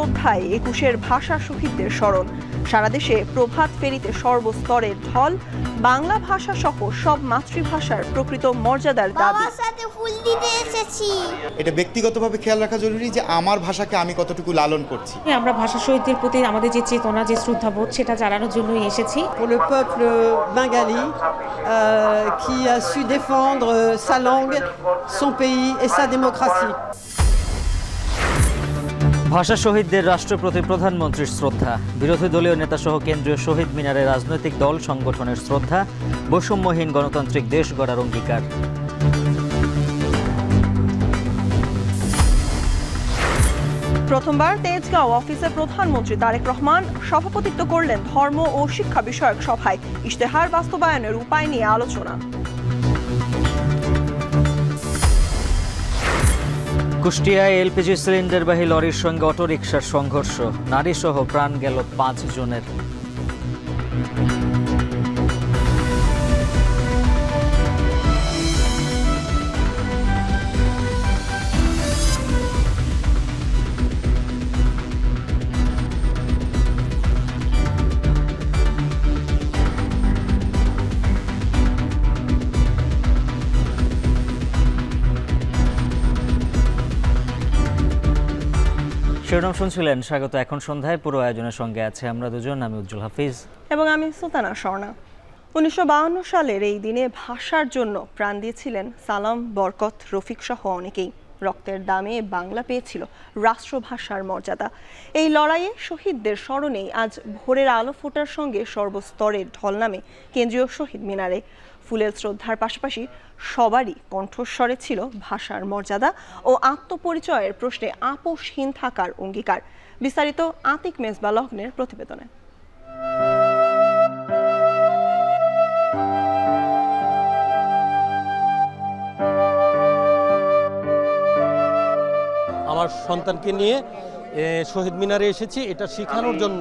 শ্রদ্ধায় ২১-এর ভাষা শহীদদের স্মরণ। সারা দেশে প্রভাত ফেরিতে সর্বস্তরের ঢল। বাংলা ভাষা সহ সব মাতৃভাষার প্রকৃত মর্যাদার দাবি। এটা ব্যক্তিগতভাবে খেয়াল রাখা জরুরি যে আমার ভাষাকে আমি কতটুকু লালন করছি। আমরা ভাষা শহীদদের প্রতি আমাদের যে চেতনা, যে শ্রদ্ধাবোধ, সেটা জানানোর জন্যই এসেছি। Pour le peuple bengali qui a su défendre sa langue, son pays et sa démocratie. ভাষা শহীদদের রাষ্ট্রপতি প্রধানমন্ত্রীর শ্রদ্ধা। বিরোধী দলীয় নেতাসহ কেন্দ্রীয় শহীদ মিনারে রাজনৈতিক দল সংগঠনের শ্রদ্ধা। বৈষম্যহীন গণতান্ত্রিক দেশ গড়ার অঙ্গীকার। প্রথমবার তেজগাঁও অফিসে প্রধানমন্ত্রী তারেক রহমান সভাপতিত্ব করলেন ধর্ম ও শিক্ষা বিষয়ক সভায়। ইশতেহার বাস্তবায়নের উপায় নিয়ে আলোচনা। কুষ্টিয়ায় এলপিজি সিলিন্ডারবাহী লরির সঙ্গে অটোরিকশার সংঘর্ষ। নারীসহ প্রাণ গেল ৫ জনের। শিরোনাম শুনছিলেন, স্বাগত। এখন সন্ধ্যায় পুরো আয়োজনের সঙ্গে আছে আমরা দুজন, আমি উজ্জ্বল হাফিজ এবং আমি সুলতানা স্বর্ণা। ১৯৫২ সালের এই দিনে ভাষার জন্য প্রাণ দিয়েছিলেন সালাম, বরকত, রফিক সহ অনেকেই। রক্তের দামে বাংলা পেয়েছিল রাষ্ট্রভাষার মর্যাদা। এই লড়াইয়ে শহীদদের স্মরণেই আজ ভোরের আলো ফোটার সঙ্গে সর্বস্তরের ঢল নামে কেন্দ্রীয় শহীদ মিনারে। ফুলের শ্রদ্ধার পাশাপাশি সবারই কণ্ঠস্বরে ছিল ভাষার মর্যাদা ও আত্মপরিচয়ের প্রশ্নে আপোষহীন থাকার অঙ্গীকার। বিস্তারিত আতিক মেজবা লগ্নের প্রতিবেদনে। আমার সন্তানকে নিয়ে শহীদ মিনারে এসেছি এটা শেখানোর জন্য,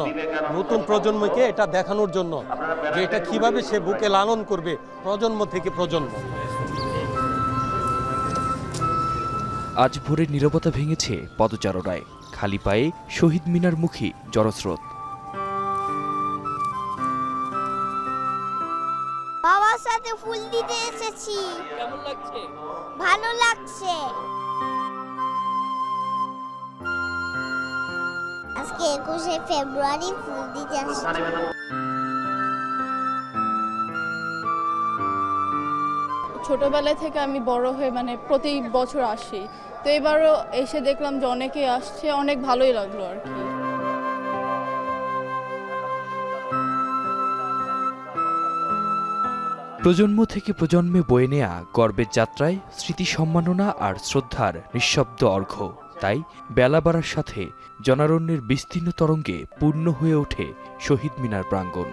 নতুন প্রজন্মকে এটা দেখানোর জন্য যে এটা কিভাবে সে বুকে লালন করবে প্রজন্ম থেকে প্রজন্ম। আজ ভোরের নীরবতা ভেঙেছে পদচারণায়। খালি পায়ে শহীদ মিনার মুখী জনস্রোত। বাবার সাথে ফুল দিতে এসেছি। কেমন লাগছে? ভালো লাগছে। আজকে ২১শে ফেব্রুয়ারি ফুল দিতে আসছি। ছোটবেলা থেকে আমি বড় হয়ে প্রতি বছর আসি, তো এবারও এসে দেখলাম যে অনেকে আসছে, অনেক ভালোই লাগলো আর কি। প্রজন্ম থেকে প্রজন্মে বয়ে নেয়া গর্বের যাত্রায় স্মৃতি, সম্মাননা আর শ্রদ্ধার নিঃশব্দ অর্ঘ্য। তাই বেলা বাড়ার সাথে জনারণ্যের বিস্তীর্ণ তরঙ্গে পূর্ণ হয়ে ওঠে শহীদ মিনার প্রাঙ্গণ।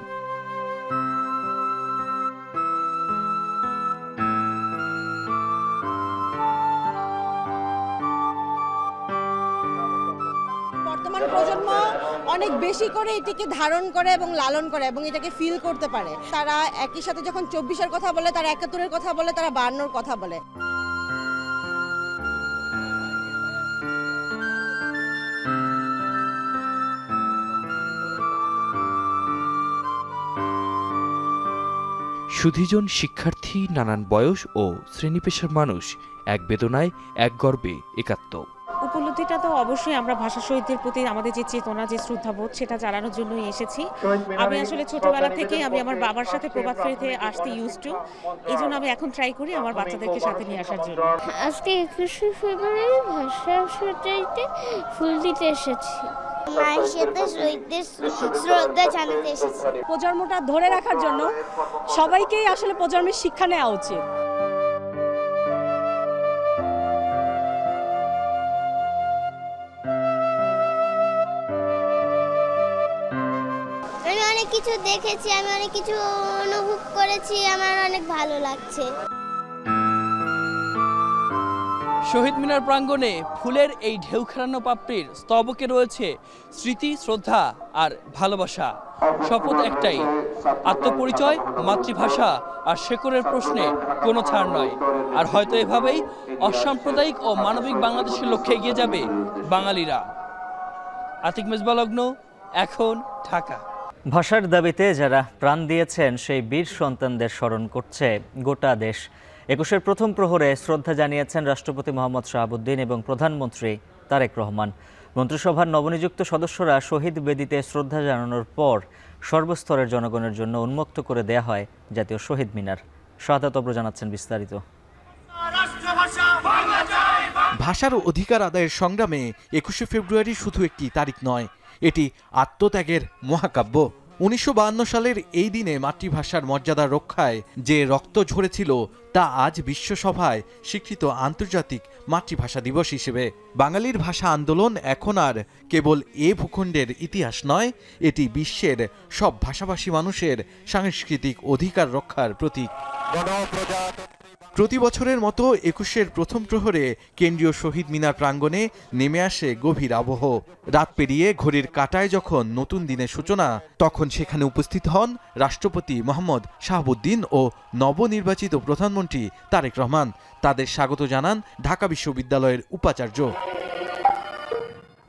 বর্তমান প্রজন্ম অনেক বেশি করে এটিকে ধারণ করে এবং লালন করে এবং এটাকে ফিল করতে পারে। তারা একই সাথে যখন ২৪-এর কথা বলে, তারা ৭১-এর কথা বলে, তারা ৫২-র কথা বলে। সুধীজন শিক্ষার্থী, নানান বয়স ও শ্রেণী পেশার মানুষ এক বেদনায়, এক গর্বে একাত্ম। উপলব্ধিটা তো অবশ্যই আমরা ভাষা শহীদদের প্রতি আমাদের যে চেতনা, যে শ্রদ্ধাবোধ, সেটা জানানোর জন্যই এসেছি। আমি আসলে ছোটবেলা থেকেই আমি আমার বাবার সাথে প্রভাত ফেরিতে আসতে ইউজ টু, এই জন্য আমি এখন ট্রাই করি আমার বাচ্চাদেরকে সাথে নিয়ে আসার জন্য। আজকে ২১শে ফেব্রুয়ারি ভাষা শহীদতে ফুল দিতে এসেছি। মায়ের সাথে শহীদদের শ্রদ্ধা জানাতে এসেছি। প্রজন্মটা ধরে রাখার জন্য সবাইকেই আসলে প্রজন্মের শিক্ষা নেওয়া উচিত। আমি অনেক কিছু দেখেছি, আমি অনেক কিছু অনুভব করেছি, আমার অনেক ভালো লাগছে। শহীদ মিনার প্রাঙ্গণে ফুলের এই ঢেউ খেলানো পাপড়ির স্তবকে রয়েছে স্মৃতি, শ্রদ্ধা আর ভালোবাসা। শপথ একটাই, আত্মপরিচয়, মাতৃভাষা আর শেকড়ের প্রশ্নে কোনো ছাড় নয়। আর হয়তো এভাবেই অসাম্প্রদায়িক ও মানবিক বাংলাদেশের লক্ষ্যে এগিয়ে যাবে বাঙালিরা। আতিক মেজবালগ্ন, এখন ঢাকা। ভাষার দাবিতে যারা প্রাণ দিয়েছেন সেই বীর সন্তানদের স্মরণ করছে গোটা দেশ। ২১-এর প্রথম প্রহরে শ্রদ্ধা জানিয়েছেন রাষ্ট্রপতি মোহাম্মদ শাহাবুদ্দিন এবং প্রধানমন্ত্রী তারেক রহমান। মন্ত্রিসভার নবনিযুক্ত সদস্যরা শহীদ বেদিতে শ্রদ্ধা জানানোর পর সর্বস্তরের জনগণের জন্য উন্মুক্ত করে দেয়া হয় জাতীয় শহীদ মিনার। শাহাদাত অব্র জানাচ্ছেন বিস্তারিত। ভাষার অধিকার আদায়ের সংগ্রামে ২১শে ফেব্রুয়ারি শুধু একটি তারিখ নয়, এটি আত্মত্যাগের মহাকাব্য। ১৯৫২ সালের এই দিনে মাতৃভাষার মর্যাদা রক্ষায় যে রক্ত ঝরেছিল তা আজ বিশ্বসভায় স্বীকৃত আন্তর্জাতিক মাতৃভাষা দিবস হিসেবে। বাঙালির ভাষা আন্দোলন এখন আর কেবল এ ভূখণ্ডের ইতিহাস নয়, এটি বিশ্বের সব ভাষাভাষী মানুষের সাংস্কৃতিক অধিকার রক্ষার প্রতীক। প্রতি বছরের মতো ২১-এর প্রথম প্রহরে কেন্দ্রীয় শহীদ মিনার প্রাঙ্গণে নেমে আসে গভীর আবহ। রাত পেরিয়ে ঘড়ির কাঁটায় যখন নতুন দিনের সূচনা, তখন সেখানে উপস্থিত হন রাষ্ট্রপতি মোহাম্মদ শাহাবুদ্দিন ও নবনির্বাচিত প্রধানমন্ত্রী তারেক রহমান। তাদের স্বাগত জানান ঢাকা বিশ্ববিদ্যালয়ের উপাচার্য।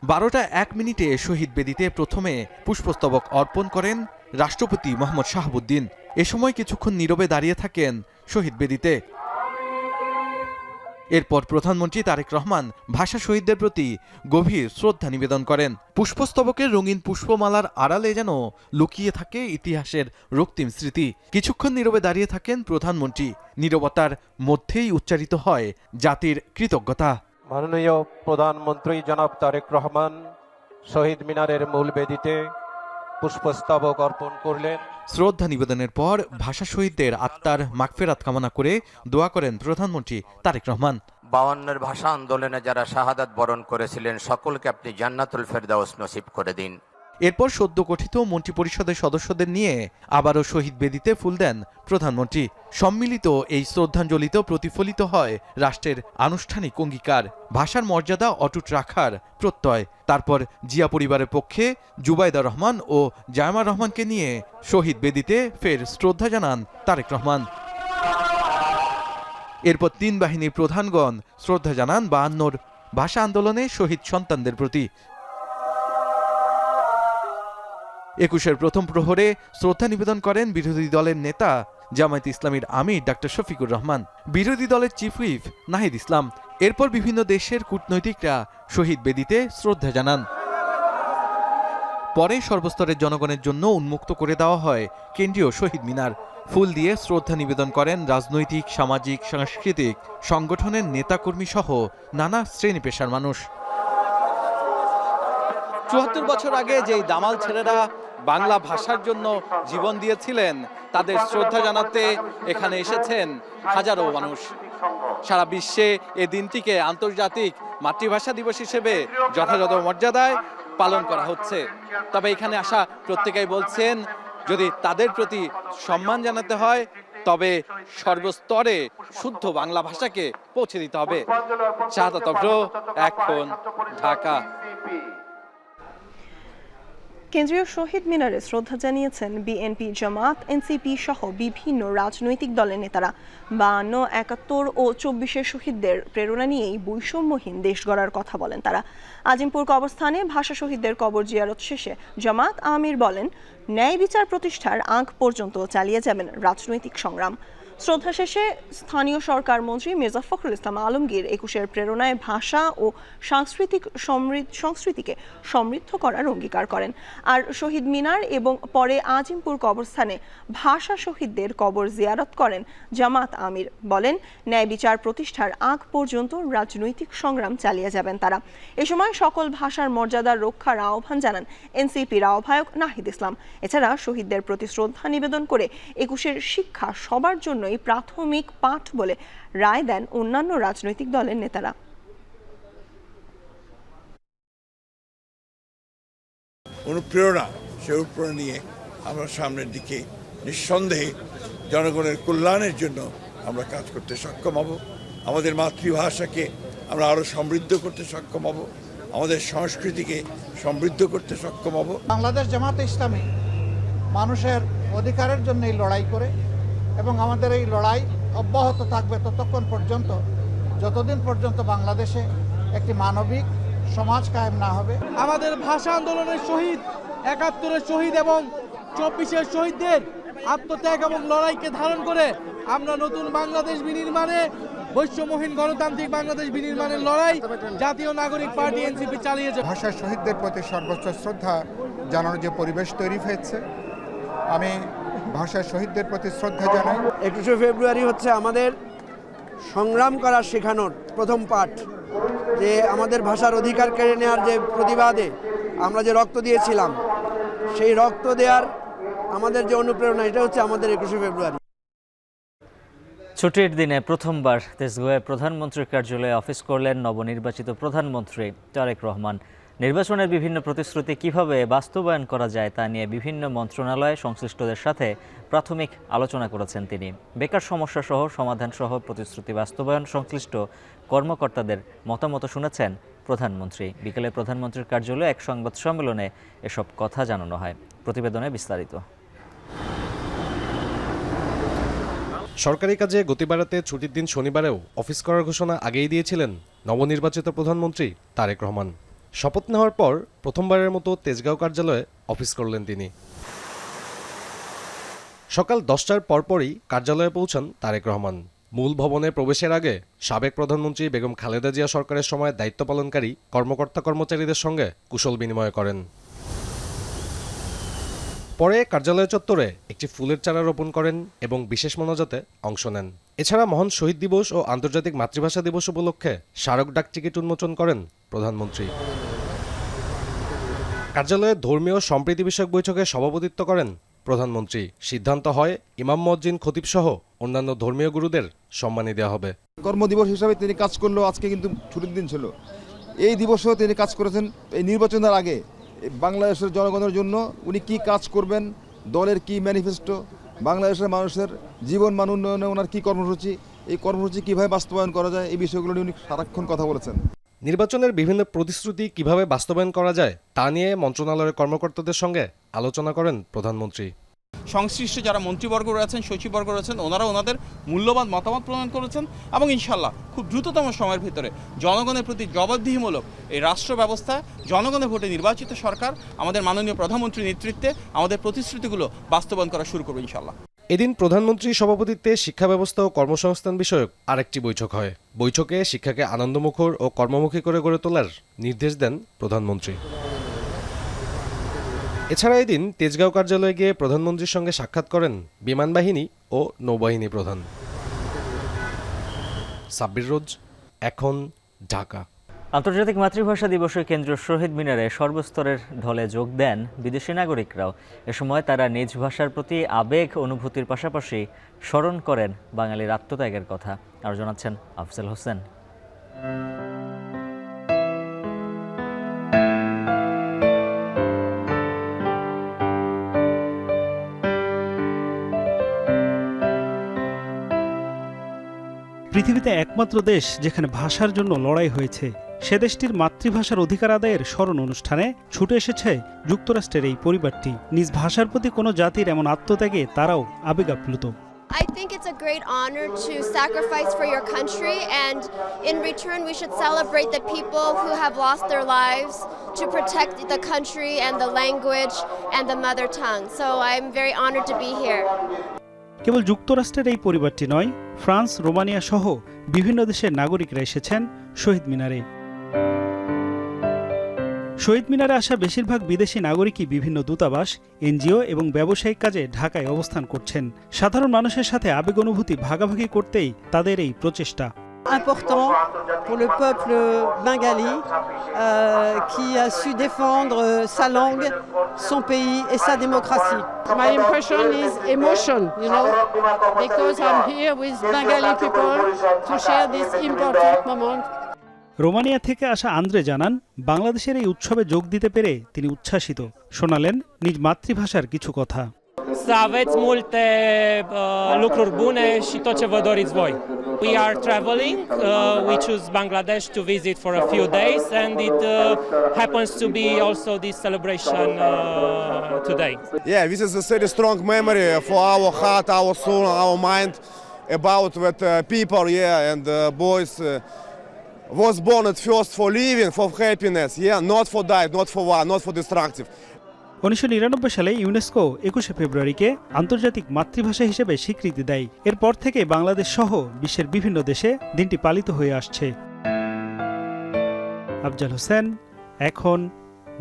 ১২টা ১ মিনিটে শহীদ বেদিতে প্রথমে পুষ্পস্তবক অর্পণ করেন রাষ্ট্রপতি মোহাম্মদ শাহাবুদ্দিন। এ সময় কিছুক্ষণ নীরবে দাঁড়িয়ে থাকেন শহীদ বেদিতে। এরপর প্রধানমন্ত্রী তারেক রহমান ভাষা শহীদদের প্রতি গভীর শ্রদ্ধা নিবেদন করেন। পুষ্পস্তবকের রঙিন পুষ্পমালার আড়ালে যেন লুকিয়ে থাকে ইতিহাসের রক্তিম স্মৃতি। কিছুক্ষণ নীরবে দাঁড়িয়ে থাকেন প্রধানমন্ত্রী। নীরবতার মধ্যেই উচ্চারিত হয় জাতির কৃতজ্ঞতা। মাননীয় প্রধানমন্ত্রী জনাব তারেক রহমান শহীদ মিনারের মূল বেদিতে পুষ্পস্তবক অর্পণ করলেন। শ্রদ্ধা নিবেদনের পর ভাষা শহীদদের আত্মার মাগফিরাত কামনা করে দোয়া করেন প্রধানমন্ত্রী তারেক রহমান। ৫২-এর ভাষা আন্দোলনে যারা শাহাদাত বরণ করেছিলেন সকলকে আপনি জান্নাতুল ফেরদাউস নসিব করে দিন। এরপর সদ্য গঠিত মন্ত্রিপরিষদের সদস্যদের নিয়ে আবারও শহীদ বেদিতে ফুল দেন প্রধানমন্ত্রী। সম্মিলিত এই শ্রদ্ধাঞ্জলিতে প্রতিফলিত হয় রাষ্ট্রের আনুষ্ঠানিক অঙ্গীকার, ভাষার মর্যাদা অটুট রাখার প্রত্যয়। তারপর জিয়া পরিবারের পক্ষে জুবাইদা রহমান ও জায়মা রহমানকে নিয়ে শহীদ বেদিতে ফের শ্রদ্ধা জানান তারেক রহমান। এরপর ৩ বাহিনীর প্রধানগণ শ্রদ্ধা জানান ৫২-র ভাষা আন্দোলনে শহীদ সন্তানদের প্রতি। ২১-এর প্রথম প্রহরে শ্রদ্ধা নিবেদন করেন বিরোধী দলের নেতা জামায়াতে ইসলামীর আমির ডাক্তার শফিকুর রহমান, বিরোধী দলের চিফ হুইপ নাহিদ ইসলাম। এরপর বিভিন্ন দেশের কূটনৈতিকরা শহীদ বেদিতে শ্রদ্ধা জানান। পরে সর্বস্তরের জনগণের জন্য উন্মুক্ত করে দেওয়া হয় কেন্দ্রীয় শহীদ মিনার। ফুল দিয়ে শ্রদ্ধা নিবেদন করেন রাজনৈতিক, সামাজিক, সাংস্কৃতিক সংগঠনের নেতাকর্মী সহ নানা শ্রেণী পেশার মানুষ। ৭৪ বছর আগে যেই দামাল ছেলেরা বাংলা ভাষার জন্য জীবন দিয়েছিলেন তাদের শ্রদ্ধা জানাতে এখানে এসেছেন হাজারো মানুষ। সারা বিশ্বে এই দিনটিকে আন্তর্জাতিক মাতৃভাষা দিবস হিসেবে যথাযথ মর্যাদায় পালন করা হচ্ছে। তবে এখানে আসা প্রত্যেকেই বলছেন যদি তাদের প্রতি সম্মান জানাতে হয় তবে সর্বস্তরে শুদ্ধ বাংলা ভাষাকে পৌঁছে দিতে হবে। শাহাদাত অব্র, এখন ঢাকা। কেন্দ্রীয় শহীদ মিনারে শ্রদ্ধা জানিয়েছেন বিএনপি, জামাত, এনসিপি সহ বিভিন্ন রাজনৈতিক দলের নেতারা। ৫২, ৭১ ও ২৪-এর শহীদদের প্রেরণা নিয়েই বৈষম্যহীন দেশ গড়ার কথা বলেন তারা। আজিমপুর কবরস্থানে ভাষা শহীদদের কবর জিয়ারত শেষে জামাত আমির বলেন, ন্যায় বিচার প্রতিষ্ঠার আগ পর্যন্ত চালিয়ে যাবেন রাজনৈতিক সংগ্রাম। শ্রদ্ধা শেষে স্থানীয় সরকার মন্ত্রী মির্জা ফখরুল ইসলাম আলমগীর ২১-এর প্রেরণায় ভাষা ও সংস্কৃতিকে সমৃদ্ধ করার অঙ্গীকার করেন। আর শহীদ মিনার এবং পরে আজিমপুর কবরস্থানে ভাষা শহীদদের কবর জিয়ারত করেন জামাত আমির। বলেন, ন্যায় বিচার প্রতিষ্ঠার আগ পর্যন্ত রাজনৈতিক সংগ্রাম চালিয়ে যাবেন তারা। এ সময় সকল ভাষার মর্যাদা রক্ষার আহ্বান জানান এনসিপির আহ্বায়ক নাহিদ ইসলাম। এছাড়া শহীদদের প্রতি শ্রদ্ধা নিবেদন করে ২১-এর শিক্ষা সবার জন্য প্রাথমিক পাঠ বলে রায় দেন অন্যান্য রাজনৈতিক দলের নেতারা। অনুপ্রেরণা নিয়ে আমরা সামনের দিকে নিঃসন্দেহে জনগণের কল্যাণের জন্য আমরা কাজ করতে সক্ষম হব। আমাদের মাতৃভাষাকে আমরা আরো সমৃদ্ধ করতে সক্ষম হব, আমাদের সংস্কৃতিকে সমৃদ্ধ করতে সক্ষম হব। বাংলাদেশ জামাতে ইসলামী মানুষের অধিকারের জন্য এই লড়াই করে এবং আমাদের এই লড়াই অব্যাহত থাকবে ততক্ষণ পর্যন্ত যতদিন পর্যন্ত বাংলাদেশে একটি মানবিক সমাজ কায়েম না হবে। আমাদের ভাষা আন্দোলনের শহীদ, ৭১-এর শহীদ এবং ২৪-এর শহীদদের আত্মত্যাগ এবং লড়াইকে ধারণ করে আমরা নতুন বাংলাদেশ বিনির্মাণে, বৈষম্যহীন গণতান্ত্রিক বাংলাদেশ বিনির্মাণের লড়াই জাতীয় নাগরিক পার্টি এনসিপি চালিয়েছে। ভাষা শহীদদের প্রতি সর্বোচ্চ শ্রদ্ধা জানানোর যে পরিবেশ তৈরি হয়েছে, আমি ভাষা শহীদদের প্রতি শ্রদ্ধা জানাই। ২১শে ফেব্রুয়ারি হচ্ছে আমাদের সংগ্রাম করা শেখানোর প্রথম পাঠ, যে আমাদের ভাষার অধিকার কেড়ে নেওয়ার যে প্রতিবাদে আমরা যে রক্ত দিয়েছিলাম, সেই রক্ত দেওয়ার আমাদের যে অনুপ্রেরণা, এটা হচ্ছে আমাদের ২১শে ফেব্রুয়ারি। ছুটির দিনে প্রথমবার তেজগাঁওয়ে প্রধানমন্ত্রীর কার্যালয়ে অফিস করলেন নবনির্বাচিত প্রধানমন্ত্রী তারেক রহমান। নির্বাচনের বিভিন্ন প্রতিশ্রুতি কিভাবে বাস্তবায়ন করা যায় তা নিয়ে বিভিন্ন মন্ত্রণালয়ে সংশ্লিষ্টদের সাথে প্রাথমিক আলোচনা করেছেন তিনি। বেকার সমস্যা সহ সমাধান সহ প্রতিশ্রুতি বাস্তবায়ন সংশ্লিষ্ট কর্মকর্তাদের মতামত শুনেছেন প্রধানমন্ত্রী। বিকেলে প্রধানমন্ত্রীর কার্যালয়ে এক সংবাদ সম্মেলনে এসব কথা জানানো হয়। প্রতিবেদনে বিস্তারিত। সরকারি কাজে গতি বাড়াতে ছুটির দিন শনিবারেও অফিস করার ঘোষণা আগেই দিয়েছিলেন নবনির্বাচিত প্রধানমন্ত্রী তারেক রহমান। শপথ নেওয়ার পর প্রথমবারের মতো তেজগাঁও কার্যালয়ে অফিস করলেন তিনি। সকাল 10টার পরপরই কার্যালয়ে পৌঁছান তারেক রহমান। মূল ভবনে প্রবেশের আগে সাবেক প্রধানমন্ত্রী বেগম খালেদা জিয়া সরকারের সময় দায়িত্ব পালনকারী কর্মকর্তা কর্মচারীদের সঙ্গে কুশল বিনিময় করেন। পরে কার্যালয় চত্বরে একটি ফুলের চারা রোপণ করেন এবং বিশেষ মোনাজাতে অংশ নেন। এছাড়া মহান শহীদ দিবস ও আন্তর্জাতিক মাতৃভাষা দিবস উপলক্ষে স্মারক ডাক টিকিট উন্মোচন করেন প্রধানমন্ত্রী। কার্যালয়ে ধর্মীয় সম্প্রীতি বিষয়ক বৈঠকে সভাপতিত্ব করেন প্রধানমন্ত্রী। সিদ্ধান্ত হয় ইমাম মুয়াজ্জিন খতিব সহ অন্যান্য ধর্মীয় গুরুদের সম্মানী দেওয়া হবে। কর্মদিবস হিসাবে তিনি কাজ করলেও আজকে কিন্তু ছুটির দিন ছিল। এই দিবসেও তিনি কাজ করেছেন। এই নির্বাচনের আগে বাংলাদেশের জনগণের জন্য উনি কি কাজ করবেন, দলের কি ম্যানিফেস্টো, বাংলাদেশের মানুষের জীবন মান উন্নয়নে ওনার কী কর্মসূচি, এই কর্মসূচি কীভাবে বাস্তবায়ন করা যায়, এই বিষয়গুলো নিয়ে উনি সারাক্ষণ কথা বলেছেন। নির্বাচনের বিভিন্ন প্রতিশ্রুতি কিভাবে বাস্তবায়ন করা যায় তা নিয়ে মন্ত্রণালয়ের কর্মকর্তাদের সঙ্গে আলোচনা করেন প্রধানমন্ত্রী। সংশ্লিষ্ট যারা মন্ত্রীবর্গ রয়েছেন, সচিববর্গ রয়েছেন, ওনারা ওনাদের মূল্যবান মতামত প্রদান করেছেন এবং ইনশাল্লাহ খুব দ্রুততম সময়ের ভিতরে জনগণের প্রতি জবাবদিহিমূলক এই রাষ্ট্র ব্যবস্থা, জনগণের ভোটে নির্বাচিত সরকার আমাদের মাননীয় প্রধানমন্ত্রীর নেতৃত্বে আমাদের প্রতিশ্রুতিগুলো বাস্তবায়ন করা শুরু করবে ইনশাল্লাহ। এদিন প্রধানমন্ত্রীর সভাপতিত্বে শিক্ষা ব্যবস্থা ও কর্মসংস্থান বিষয়ক আরেকটি বৈঠক হয়। বৈঠকে শিক্ষাকে আনন্দমুখর ও কর্মমুখী করে গড়ে তোলার নির্দেশ দেন প্রধানমন্ত্রী। এছাড়া এদিন তেজগাঁও কার্যালয়ে গিয়ে প্রধানমন্ত্রীর সঙ্গে সাক্ষাৎ করেন বিমান বাহিনী ও নৌবাহিনী প্রধান। সাব্বির রোজ, এখন, ঢাকা। আন্তর্জাতিক মাতৃভাষা দিবসে কেন্দ্রীয় শহীদ মিনারে সর্বস্তরের ঢলে যোগ দেন বিদেশি নাগরিকরাও। এ সময় তারা নিজ ভাষার প্রতি আবেগ অনুভূতির পাশাপাশি স্মরণ করেন বাঙালির আত্মত্যাগের কথা। আর জানাচ্ছেন আফজল হোসেন। পৃথিবীতে একমাত্র দেশ যেখানে ভাষার জন্য লড়াই হয়েছে, সে দেশটির মাতৃভাষার অধিকার আদায়ের স্মরণ অনুষ্ঠানে ছুটে এসেছে যুক্তরাষ্ট্রের এই পরিবারটি। নিজ ভাষার প্রতি কোনো জাতির এমন আত্মত্যাগে তারাও আবেগ আপ্লুত। I think it's a great honor to sacrifice for your country, and in return we should celebrate the people who have lost their lives to protect the country and the language and the mother tongue. So I'm very honored to be here. কেবল যুক্তরাষ্ট্রের এই পরিবারটি নয়, France, Romania সহ বিভিন্ন দেশের নাগরিকরা এসেছেন শহীদ মিনারে। শহীদ মিনারে আসা বেশিরভাগ বিদেশি নাগরিকই বিভিন্ন দূতাবাস, এনজিও এবং ব্যবসায়িক কাজে ঢাকায় অবস্থান করছেন। সাধারণ মানুষের সাথে আবেগ অনুভূতি ভাগাভাগি করতেই তাদের এই প্রচেষ্টা। Important pour le peuple bengali qui a su défendre sa langue, son pays et sa démocratie. My impression is emotion, because I'm here with Bengali people to share this important moment. Romania থেকে আসা Andre জানান, বাংলাদেশের এই উৎসবে যোগ দিতে পেরে তিনি উচ্ছ্বাসিত। শোনালেন নিজ মাতৃভাষার কিছু কথা। Să aveți multe lucruri bune și tot ce vă doriți voi. We are traveling. We choose Bangladesh to visit for a few days, and it happens to be also this celebration today. Yeah, this is a very strong memory for our heart, our soul, our mind about that people, and boys was born at first for living, for happiness, yeah, not for diet, not for war, not for destructive. 1999 সালে UNESCO 21শে ফেব্রুয়ারিকে আন্তর্জাতিক মাতৃভাষা হিসেবে স্বীকৃতি দেয়। এরপর থেকে বাংলাদেশ সহ বিশ্বের বিভিন্ন দেশে দিনটি পালিত হয়ে আসছে। আফজাল হোসেন, এখন,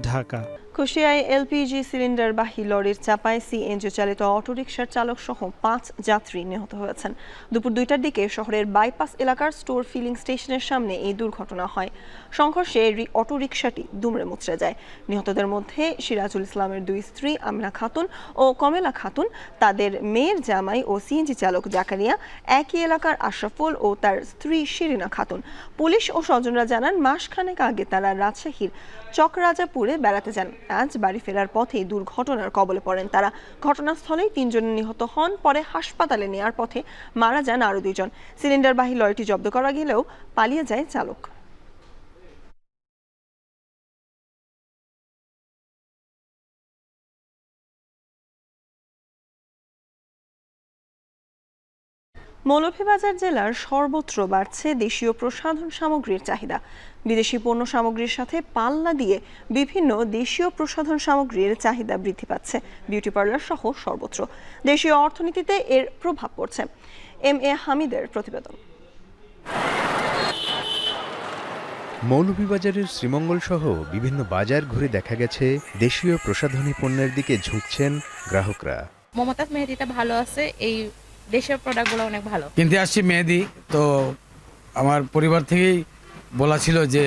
ঢাকা। কুষ্টিয়ায় এলপিজি সিলিন্ডারবাহী লরির চাপায় সিএনজি চালিত অটোরিকশার চালক সহ 5 যাত্রী নিহত হয়েছেন। দুপুর 2টার দিকে শহরের বাইপাস এলাকার স্টোর ফিলিং স্টেশনের সামনে এই দুর্ঘটনা হয়। সংঘর্ষে অটোরিকশাটি দুমড়ে মুচড়ে যায়। নিহতদের মধ্যে সিরাজুল ইসলামের 2 স্ত্রী আমিনা খাতুন ও কমেলা খাতুন, তাদের মেয়ের জামাই ও সিএনজি চালক জাকারিয়া, একই এলাকার আশরাফুল ও তার স্ত্রী শিরিনা খাতুন। পুলিশ ও স্বজনরা জানান, মাসখানেক আগে তারা রাজশাহীর চকরাজাপুরে বেড়াতে যান। আজ বাড়ি ফেরার পথে দুর্ঘটনার কবলে পড়েন তারা। ঘটনাস্থলেই 3 জন নিহত হন। পরে হাসপাতালে নেয়ার পথে মারা যান আরও 2 জন। সিলিন্ডারবাহী লরিটি জব্দ করা গেলেও পালিয়ে যায় চালক। মৌলভীবাজার জেলার সর্বত্র বাড়ছে দেশীয় প্রসাধন সামগ্রীর চাহিদা। বিদেশি পণ্য সামগ্রীর সাথে পাল্লা দিয়ে বিভিন্ন দেশীয় প্রসাধন সামগ্রীর চাহিদা বৃদ্ধি পাচ্ছে। বিউটি পার্লার সহ সর্বত্র দেশীয় অর্থনীতিতে এর প্রভাব পড়ছে। এম.এ. হামিদের প্রতিবেদন। মৌলভীবাজারের শ্রীমঙ্গল সহ বিভিন্ন বাজার ঘুরে দেখা গেছে দেশীয় প্রসাধনী পণ্যের দিকে ঝুঁকছেন গ্রাহকরা। মমতাজ মেহেদিটা ভালো আছে, এই দেশের প্রোডাক্টগুলো অনেক ভালো। কিনতে আসছি মেহেদি, তো আমার পরিবার থেকেই বলা ছিল যে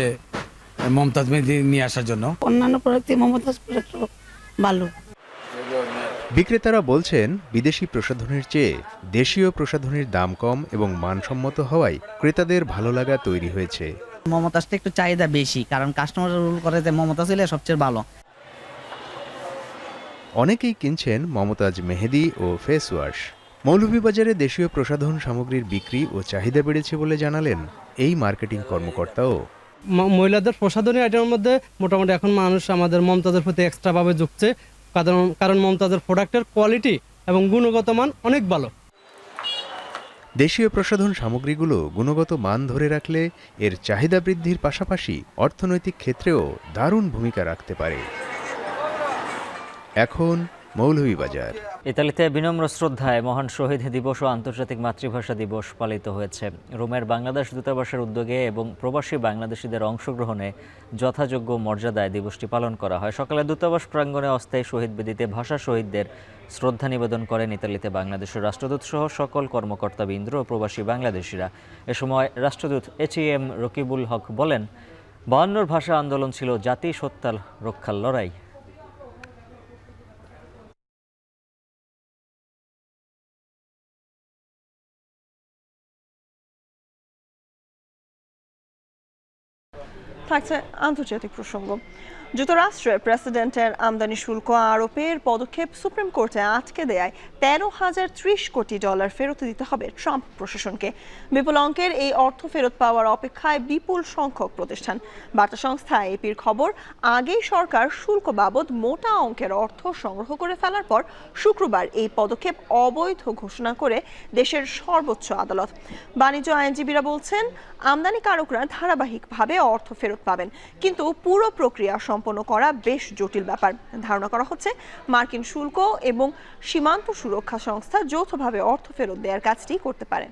মমতাজ মেহেদি নিয়ে আসার জন্য। অন্যান্য প্রোডাক্টে মমতাজ প্রোডাক্ট ভালো। বিক্রেতারা বলছেন, বিদেশি প্রসাধনীর চেয়ে দেশীয় প্রসাধনীর দাম কম এবং মানসম্মত হওয়ায় ক্রেতাদের ভালো লাগা তৈরি হয়েছে। মমতাজটা একটু চাহিদা বেশি, কারণ কাস্টমার রুল করে যে মমতাজ হলে সবচেয়ে ভালো। অনেকেই কিনছেন মমতাজ মেহেদি ও ফেস ওয়াশ। মৌলভীবাজারে দেশীয় প্রসাধন সামগ্রীর বিক্রি ও চাহিদা বেড়েছে বলে জানালেন এই মার্কেটিং কর্মকর্তাও। মহিলাদের প্রসাধনী আইটেমের মধ্যে মোটামুটি এখন মানুষ আমাদের মমতাজের প্রতি এক্সট্রাভাবে ঝুঁকছে, কারণ মমতাজের প্রোডাক্টের কোয়ালিটি এবং গুণগত মান অনেক ভালো। দেশীয় প্রসাধন সামগ্রীগুলো গুণগত মান ধরে রাখলে এর চাহিদা বৃদ্ধির পাশাপাশি অর্থনৈতিক ক্ষেত্রেও দারুণ ভূমিকা রাখতে পারে। এখন মৌলভীবাজার। ইতালিতে বিনম্র শ্রদ্ধায় মহান শহীদ দিবস ও আন্তর্জাতিক মাতৃভাষা দিবস পালিত হয়েছে। রোমের বাংলাদেশ দূতাবাসের উদ্যোগে এবং প্রবাসী বাংলাদেশিদের অংশগ্রহণে যথাযোগ্য মর্যাদায় দিবসটি পালন করা হয়। সকালে দূতাবাস প্রাঙ্গণে অস্থায়ী শহীদ বেদিতে ভাষা শহীদদের শ্রদ্ধা নিবেদন করেন ইতালিতে বাংলাদেশের রাষ্ট্রদূত সহ সকল কর্মকর্তাবৃন্দ ও প্রবাসী বাংলাদেশিরা। এ সময় রাষ্ট্রদূত এইচ.এম. রকিবুল হক বলেন, 52 ভাষা আন্দোলন ছিল জাতি সত্তার রক্ষার লড়াই। থাকছে আন্তর্জাতিক প্রসঙ্গ। যুক্তরাষ্ট্রের প্রেসিডেন্টের আমদানি শুল্ক আরোপের পদক্ষেপ সুপ্রিম কোর্টে আটকে দেয়ায় $13,030 কোটি ফেরত দিতে হবে ট্রাম্প প্রশাসনকে। বিপুল অঙ্কের এই অর্থ ফেরত পাওয়ার অপেক্ষায় বিপুল সংখ্যক প্রতিষ্ঠান। বার্তা সংস্থা এপির খবর, আগেই সরকার শুল্ক বাবদ মোটা অঙ্কের অর্থ সংগ্রহ করে ফেলার পর শুক্রবার এই পদক্ষেপ অবৈধ ঘোষণা করে দেশের সর্বোচ্চ আদালত। বাণিজ্য আইনজীবীরা বলছেন, আমদানিকারকরা ধারাবাহিকভাবে অর্থ ফেরত পাবেন, কিন্তু পুরো প্রক্রিয়া সম্পন্ন করা বেশ জটিল ব্যাপার। ধারণা করা হচ্ছে মার্কিন শুল্ক এবং সীমান্ত সুরক্ষা সংস্থা যৌথভাবে অর্থ ফেরত দেওয়ার কাজটি করতে পারেন।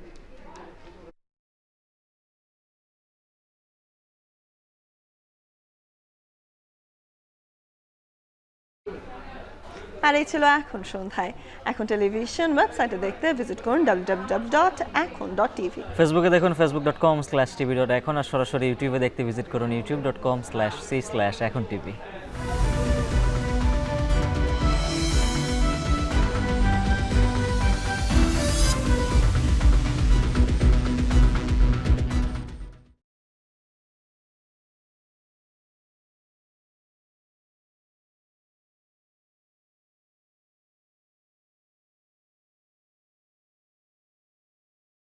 আর এই ছিল এখন সন্ধ্যায়। এখন টেলিভিশন ওয়েবসাইটে দেখতে ভিজিট করুন www.ekon.tv। ফেসবুকে দেখুন facebook.com/tv.ekon, আর সরাসরি ইউটিউবে দেখতে ভিজিট করুন youtube.com/c/ekontv।